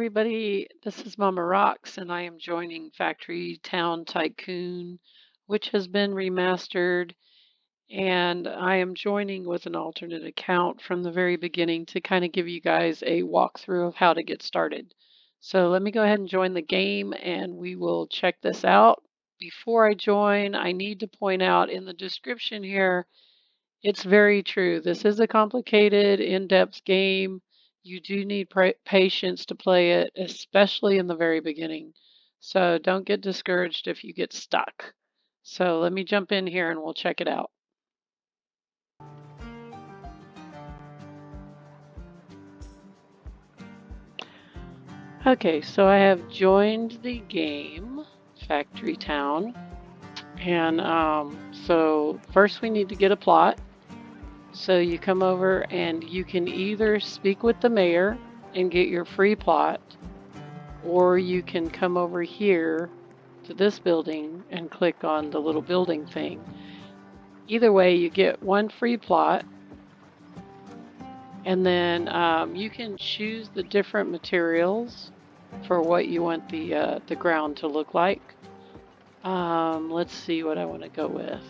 everybody. This is MammaRocks, and I am joining Factory Town Tycoon, which has been remastered. And I am joining with an alternate account from the very beginning to kind of give you guys a walkthrough of how to get started. So let me go ahead and join the game, and we will check this out. Before I join, I need to point out in the description here, it's very true. This is a complicated, in-depth game. You do need patience to play it, especially in the very beginning. So don't get discouraged if you get stuck. So let me jump in here and we'll check it out. Okay, so I have joined the game, Factory Town. And so first we need to get a plot. So you come over and you can either speak with the mayor and get your free plot, or you can come over here to this building and click on the little building thing. Either way, you get one free plot, and then you can choose the different materials for what you want the ground to look like. Let's see what I want to go with.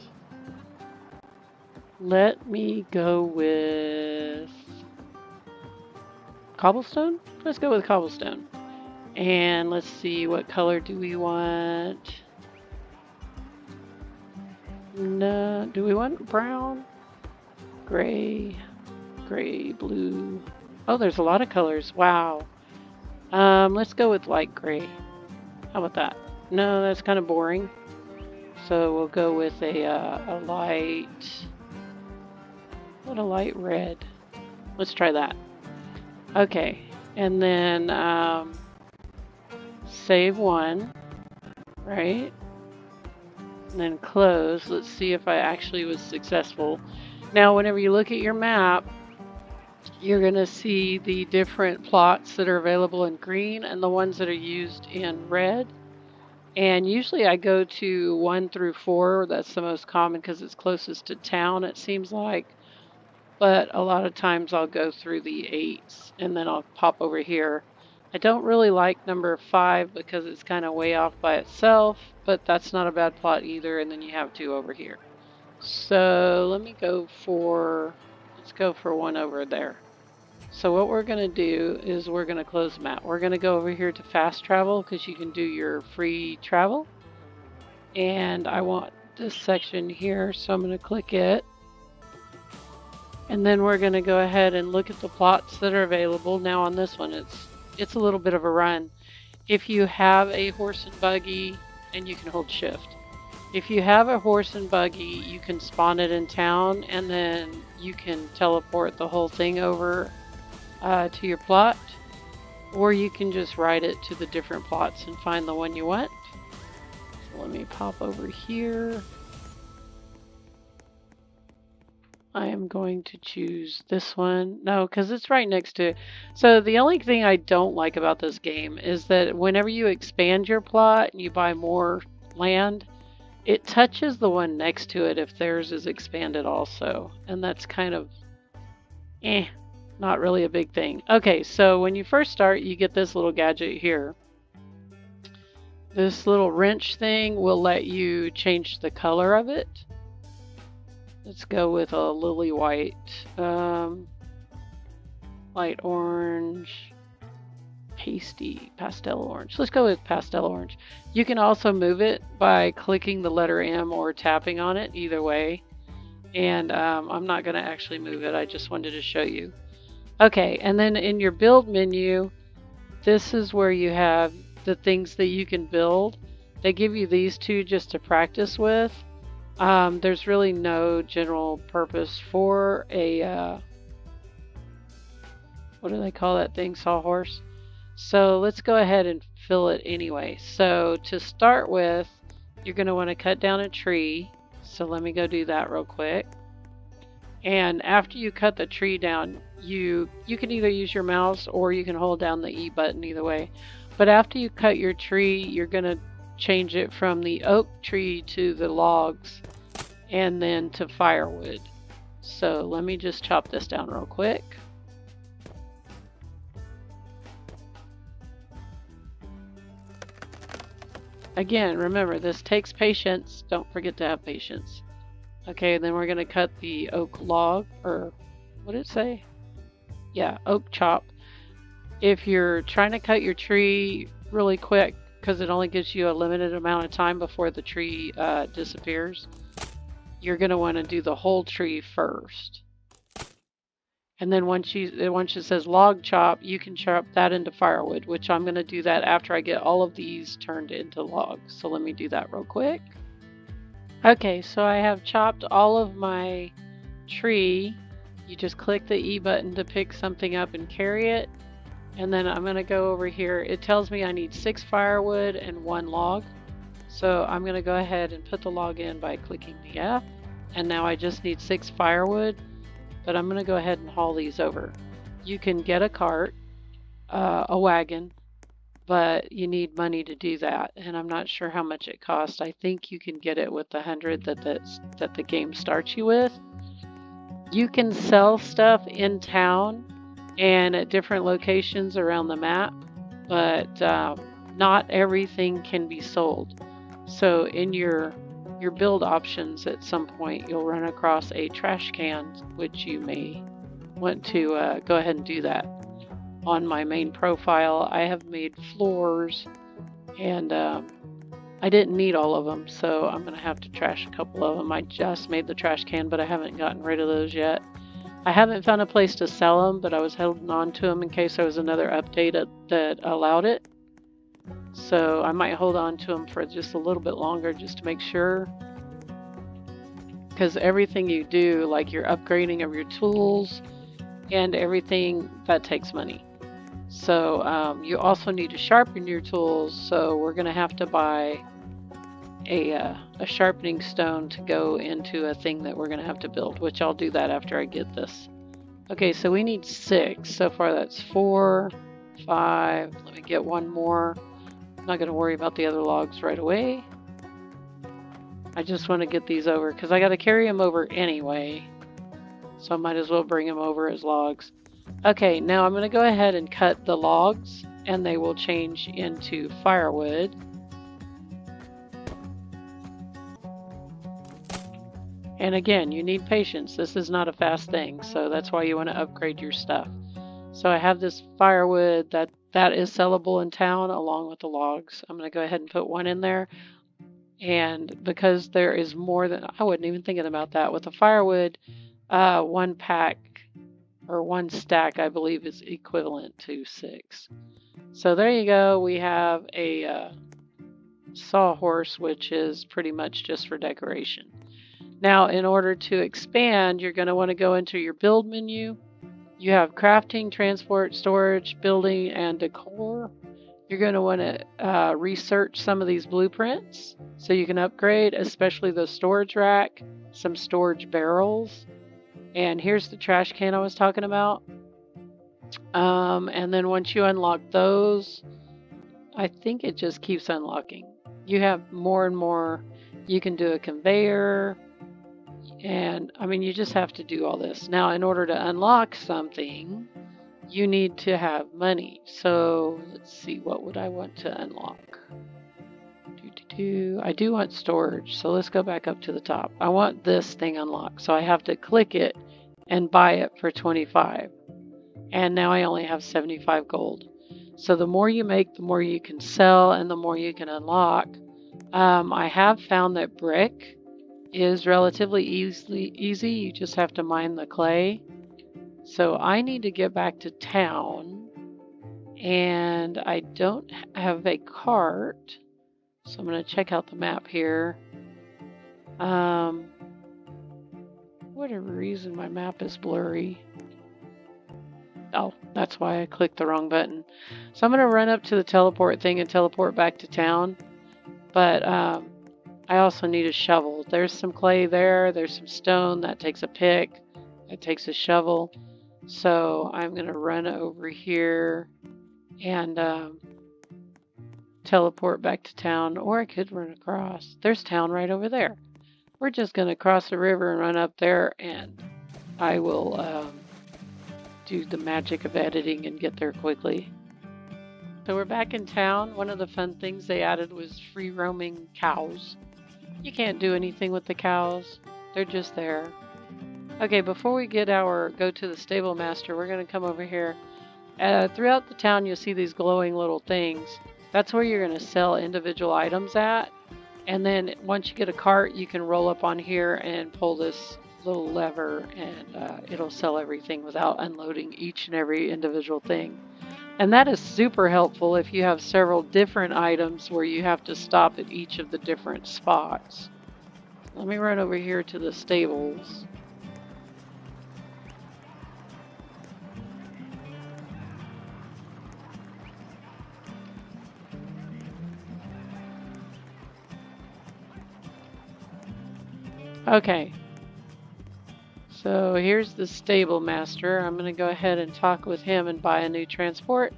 Let me go with cobblestone. Let's go with cobblestone. And let's see, what color do we want? No, do we want brown? Gray, blue. Oh, there's a lot of colors. Wow. Let's go with light gray. How about that? No, that's kind of boring. So we'll go with a light... What a light red. Let's try that. Okay, and then save one, right? And then close. Let's see if I actually was successful. Now, whenever you look at your map, you're going to see the different plots that are available in green and the ones that are used in red. And usually I go to 1 through 4. That's the most common because it's closest to town, it seems like. But a lot of times I'll go through the 8s and then I'll pop over here. I don't really like number 5 because it's kind of way off by itself, but that's not a bad plot either. And then you have 2 over here. So let me go for, let's go for 1 over there. So what we're going to do is we're going to close the map. We're going to go over here to fast travel because you can do your free travel. And I want this section here, so I'm going to click it. And then we're going to go ahead and look at the plots that are available. Now on this one, it's a little bit of a run. If you have a horse and buggy, and you can hold shift. If you have a horse and buggy, you can spawn it in town, and then you can teleport the whole thing over to your plot. Or you can just ride it to the different plots and find the one you want. So let me pop over here. I am going to choose this one. No, because it's right next to it. So the only thing I don't like about this game is that whenever you expand your plot and you buy more land, it touches the one next to it if theirs is expanded also. And that's kind of, not really a big thing. Okay, so when you first start, you get this little gadget here. This little wrench thing will let you change the color of it. Let's go with a lily white, light orange, pastel orange. Let's go with pastel orange. You can also move it by clicking the letter M or tapping on it, either way. And I'm not going to actually move it. I just wanted to show you. Okay, and then in your build menu, this is where you have the things that you can build. They give you these 2 just to practice with. There's really no general purpose for a, what do they call that thing, sawhorse? So let's go ahead and fill it anyway. So to start with, you're going to want to cut down a tree. So let me go do that real quick. And after you cut the tree down, you can either use your mouse or you can hold down the E button, either way. But after you cut your tree, you're going to change it from the oak tree to the logs and then to firewood. So let me just chop this down real quick. again, remember, this takes patience. Don't forget to have patience. Okay, then we're going to cut the oak log, or what did it say? Yeah, oak chop. If you're trying to cut your tree really quick, because it only gives you a limited amount of time before the tree disappears, you're going to want to do the whole tree first. And then once it says log chop, you can chop that into firewood, which I'm going to do that after I get all of these turned into logs. So let me do that real quick. Okay, so I have chopped all of my tree. You just click the E button to pick something up and carry it. And then I'm going to go over here. It tells me I need 6 firewood and 1 log. So I'm going to go ahead and put the log in by clicking the F. And now I just need 6 firewood. But I'm going to go ahead and haul these over. You can get a cart, a wagon, but you need money to do that. And I'm not sure how much it costs. I think you can get it with the 100 that the game starts you with. You can sell stuff in town and at different locations around the map, but not everything can be sold. So in your build options, at some point you'll run across a trash can, which you may want to go ahead and do that. On my main profile, I have made floors, and I didn't need all of them, so I'm going to have to trash a couple of them. I just made the trash can, but I haven't gotten rid of those yet. I haven't found a place to sell them, but I was holding on to them in case there was another update that allowed it. So I might hold on to them for just a little bit longer just to make sure. Because everything you do, like your upgrading of your tools and everything, that takes money. So you also need to sharpen your tools. So we're going to have to buy a sharpening stone to go into a thing that we're going to have to build, which I'll do that after I get this. Okay, so we need 6. So far that's 4, 5. Let me get one more. I'm not going to worry about the other logs right away. I just want to get these over because I got to carry them over anyway. So I might as well bring them over as logs. Okay, now I'm going to go ahead and cut the logs and they will change into firewood. And again, you need patience. This is not a fast thing, so that's why you want to upgrade your stuff. So I have this firewood that is sellable in town along with the logs. I'm going to go ahead and put 1 in there. And because there is more than, I wasn't even thinking about that. With the firewood, 1 pack or 1 stack, I believe, is equivalent to 6. So there you go. We have a sawhorse, which is pretty much just for decoration. Now, in order to expand, you're going to want to go into your build menu. You have crafting, transport, storage, building, and decor. You're going to want to research some of these blueprints so you can upgrade, especially the storage rack, some storage barrels. And here's the trash can I was talking about. And then once you unlock those, I think it just keeps unlocking. You have more and more. You can do a conveyor. And I mean, you just have to do all this. Now, in order to unlock something, you need to have money. So let's see, what would I want to unlock? I do want storage. So let's go back up to the top. I want this thing unlocked. So I have to click it and buy it for 25. And now I only have 75 gold. So the more you make, the more you can sell and the more you can unlock. I have found that brick is relatively easy. You just have to mine the clay. So I need to get back to town, and I don't have a cart. So I'm going to check out the map here. Whatever reason my map is blurry. Oh, that's why I clicked the wrong button. So I'm going to run up to the teleport thing and teleport back to town. But I also need a shovel. There's some clay there. There's some stone. That takes a pick. That takes a shovel. So I'm going to run over here and teleport back to town. Or I could run across. There's town right over there. We're just going to cross the river and run up there. And I will do the magic of editing and get there quickly. So we're back in town. One of the fun things they added was free roaming cows. You can't do anything with the cows. They're just there. Okay, before we go to the stable master, we're going to come over here. Throughout the town, you'll see these glowing little things. That's where you're going to sell individual items at. And then once you get a cart, you can roll up on here and pull this little lever, and it'll sell everything without unloading each and every individual thing. And that is super helpful if you have several different items where you have to stop at each of the different spots. Let me run over here to the stables. Okay. So here's the stable master. I'm going to go ahead and talk with him and buy a new transport.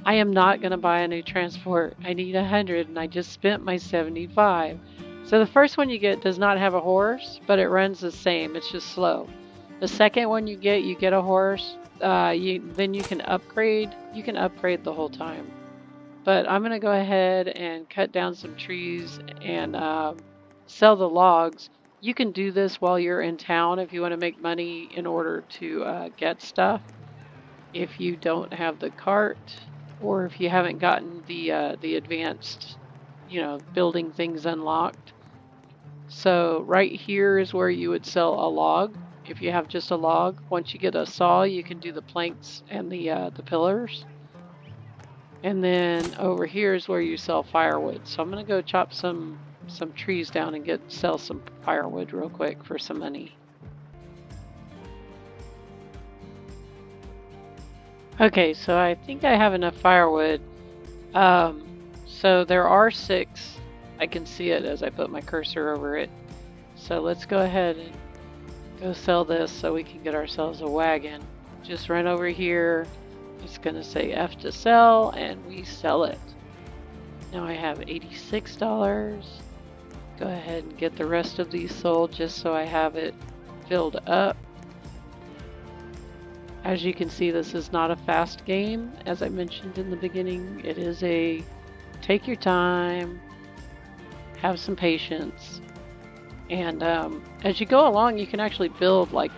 I am not going to buy a new transport. I need 100 and I just spent my 75. So the first one you get does not have a horse, but it runs the same. It's just slow. The second one you get a horse. Then you can upgrade. You can upgrade the whole time. But I'm going to go ahead and cut down some trees and sell the logs. You can do this while you're in town if you want to make money in order to get stuff. If you don't have the cart, or if you haven't gotten the advanced, building things unlocked. So right here is where you would sell a log. If you have just a log, once you get a saw, you can do the planks and the pillars. And then over here is where you sell firewood. So I'm gonna go chop some trees down and sell some firewood real quick for some money. Okay, so I think I have enough firewood. So there are 6. I can see it as I put my cursor over it. So let's go ahead and go sell this so we can get ourselves a wagon. Just run over here. It's gonna say F to sell, and we sell it. Now I have $86. Go ahead and get the rest of these sold just so I have it filled up. As you can see, this is not a fast game. As I mentioned in the beginning, it is a take your time, have some patience, and as you go along, you can actually build like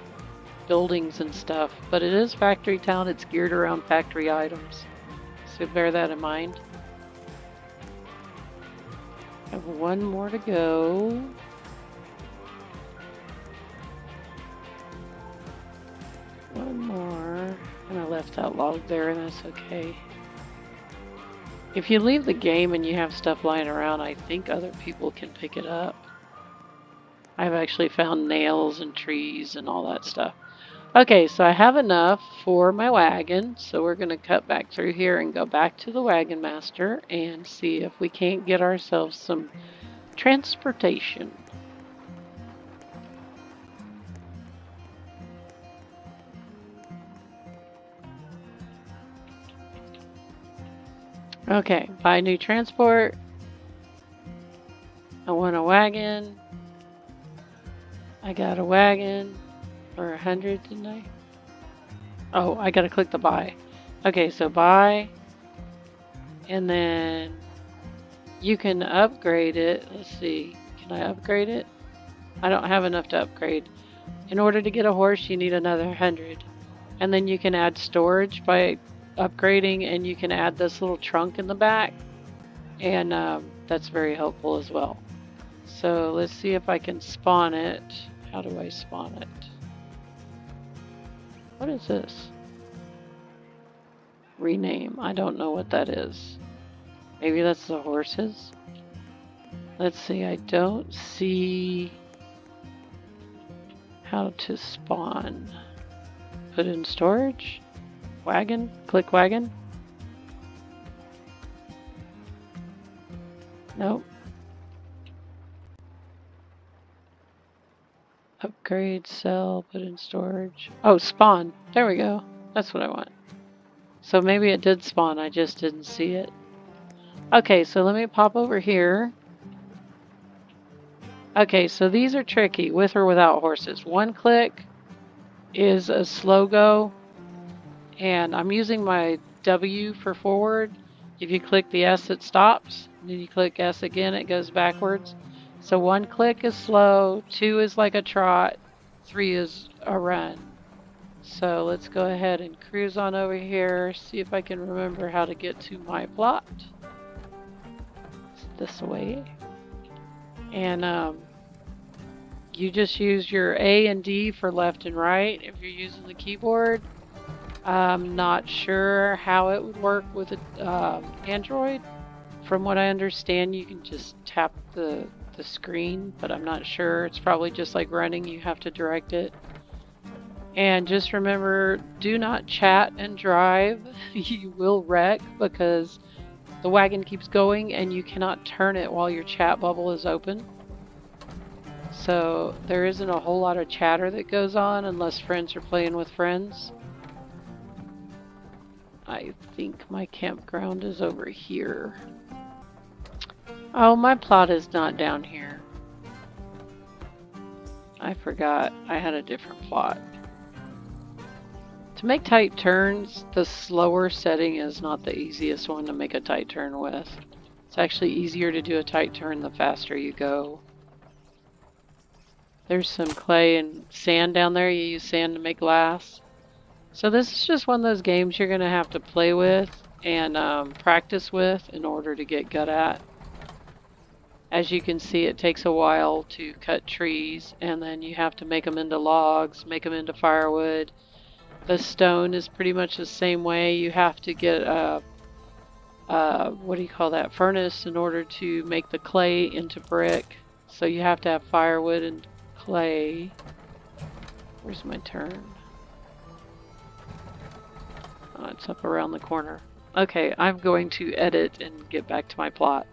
buildings and stuff, but it is Factory Town. It's geared around factory items, so bear that in mind. I have one more to go. One more, and I left that log there, and that's okay. If you leave the game and you have stuff lying around, I think other people can pick it up. I've actually found nails and trees and all that stuff. Okay, so I have enough for my wagon, so we're going to cut back through here and go back to the wagon master and see if we can't get ourselves some transportation. Okay, buy new transport. I want a wagon. I got a wagon for 100, didn't I? Oh, I gotta click the buy. Okay, so buy. And then you can upgrade it. Let's see. Can I upgrade it? I don't have enough to upgrade. In order to get a horse, you need another 100. And then you can add storage by upgrading, and you can add this little trunk in the back, and that's very helpful as well. So let's see if I can spawn it. How do I spawn it? What is this? Rename. I don't know what that is. Maybe that's the horses. Let's see. I don't see how to spawn. Put in storage. Wagon, click wagon. Nope. Upgrade, sell, put in storage. Oh, spawn. There we go. That's what I want. So maybe it did spawn, I just didn't see it. Okay, so let me pop over here. Okay, so these are tricky, with or without horses. One click is a slow go. And I'm using my W for forward. If you click the S, it stops. And then you click S again, it goes backwards. So 1 click is slow, 2 is like a trot, 3 is a run. So let's go ahead and cruise on over here, see if I can remember how to get to my plot. It's this way. And you just use your A and D for left and right if you're using the keyboard. I'm not sure how it would work with an Android. From what I understand, you can just tap the screen, but I'm not sure. It's probably just like running, you have to direct it. And just remember, do not chat and drive. You will wreck because the wagon keeps going and you cannot turn it while your chat bubble is open. So there isn't a whole lot of chatter that goes on unless friends are playing with friends. I think my campground is over here. Oh, my plot is not down here. I forgot I had a different plot. To make tight turns, the slower setting is not the easiest one to make a tight turn with. It's actually easier to do a tight turn the faster you go. There's some clay and sand down there. You use sand to make glass. So this is just one of those games you're going to have to play with and practice with in order to get good at. As you can see, it takes a while to cut trees, and then you have to make them into logs, make them into firewood. The stone is pretty much the same way. You have to get a what do you call that, furnace in order to make the clay into brick. So you have to have firewood and clay. Where's my turn? Oh, it's up around the corner. Okay, I'm going to edit and get back to my plot.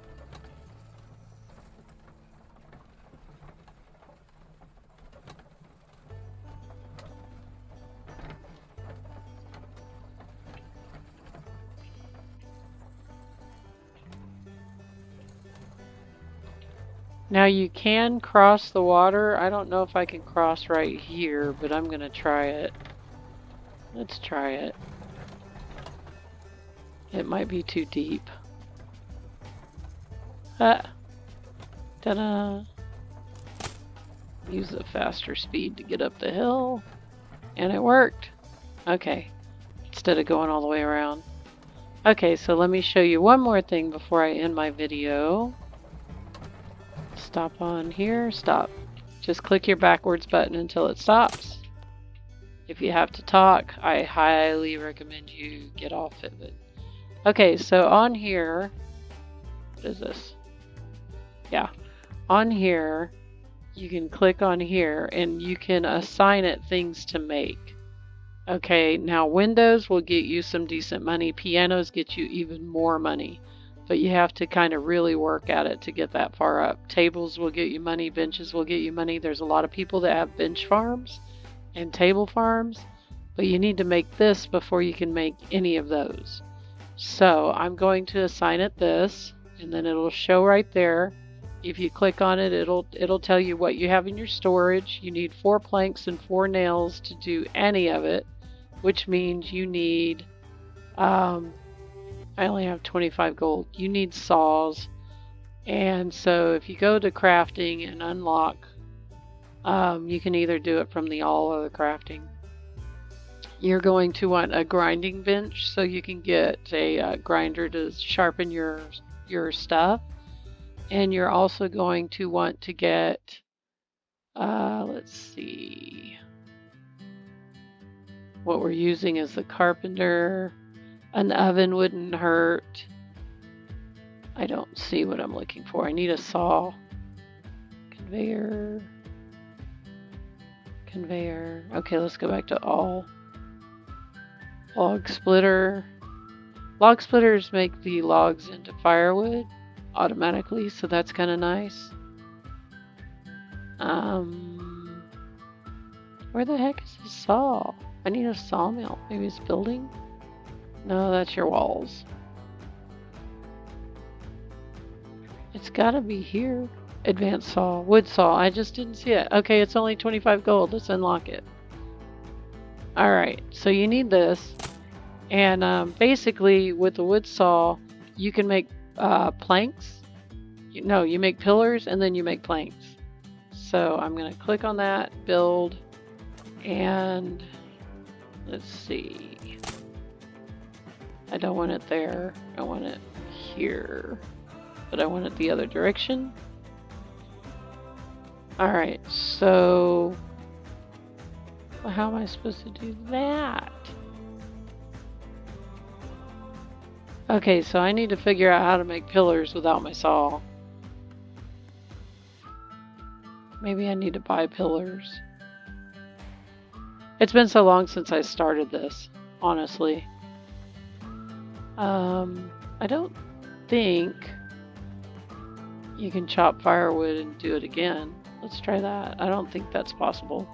Now you can cross the water. I don't know if I can cross right here, but I'm gonna try it. Let's try it. It might be too deep. Ta-da! Use a faster speed to get up the hill. And it worked. Okay. Instead of going all the way around. Okay, so let me show you one more thing before I end my video. Stop on here. Stop. Just click your backwards button until it stops. If you have to talk, I highly recommend you get off of it. Okay, so on here, what is this? Yeah, on here, you can click on here and you can assign it things to make. Okay, now windows will get you some decent money. Pianos get you even more money. But you have to kind of really work at it to get that far up. Tables will get you money. Benches will get you money. There's a lot of people that have bench farms and table farms. But you need to make this before you can make any of those. So I'm going to assign it this. And then it'll show right there. If you click on it, it'll tell you what you have in your storage. You need 4 planks and 4 nails to do any of it. Which means you need... I only have 25 gold. You need saws. And so if you go to crafting and unlock, you can either do it from the all or the crafting. You're going to want a grinding bench so you can get a grinder to sharpen your stuff. And you're also going to want to get, let's see, what we're using is the carpenter. An oven wouldn't hurt. I don't see what I'm looking for. I need a saw. Conveyor. Conveyor. Okay, let's go back to all. Log splitter. Log splitters make the logs into firewood automatically, so that's kind of nice. Where the heck is the saw? I need a sawmill. Maybe it's building? No, that's your walls. It's gotta be here. Advanced saw. Wood saw. I just didn't see it. Okay, it's only 25 gold. Let's unlock it. Alright, so you need this. And basically, with the wood saw, you can make planks. No, you make pillars and then you make planks. So I'm going to click on that, build, and let's see. I don't want it there. I want it here, but I want it the other direction. All right, so well, how am I supposed to do that? Okay, so I need to figure out how to make pillars without my saw. Maybe I need to buy pillars. It's been so long since I started this, honestly. I don't think you can chop firewood and do it again. Let's try that. I don't think that's possible.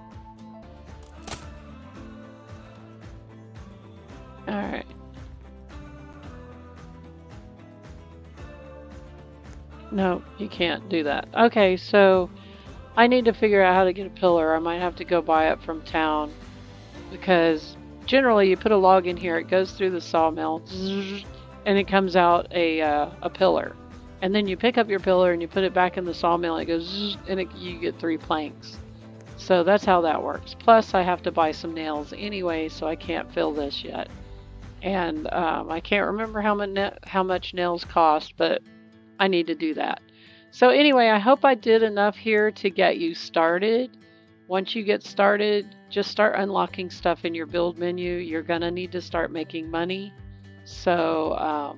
Alright. No, you can't do that. Okay, so I need to figure out how to get a pillar. I might have to go buy it from town, because generally you put a log in here, it goes through the sawmill, and it comes out a pillar. And then you pick up your pillar and you put it back in the sawmill, and it goes, and you get 3 planks. So that's how that works. Plus I have to buy some nails anyway, so I can't fill this yet. And I can't remember how much nails cost, but I need to do that. So anyway, I hope I did enough here to get you started. Once you get started, just start unlocking stuff in your build menu. You're gonna need to start making money. So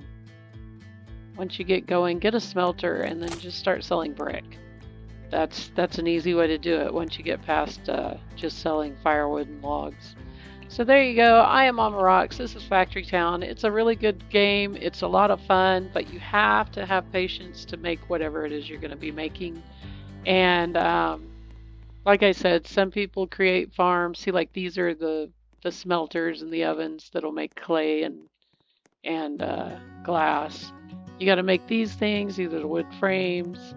once you get going, get a smelter and then just start selling brick. That's an easy way to do it once you get past just selling firewood and logs. So there you go. I am MammaRocks. This is Factory Town. It's a really good game. It's a lot of fun, but you have to have patience to make whatever it is you're going to be making. And like I said, some people create farms. See, like these are the smelters and the ovens that'll make clay and glass. You got to make these things. These are the wood frames.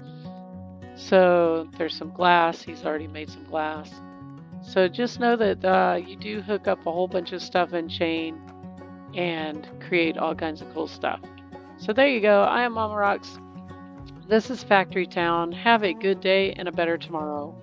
So there's some glass. He's already made some glass. So just know that you do hook up a whole bunch of stuff in chain and create all kinds of cool stuff. So there you go. I am MammaRocks. This is Factory Town. Have a good day and a better tomorrow.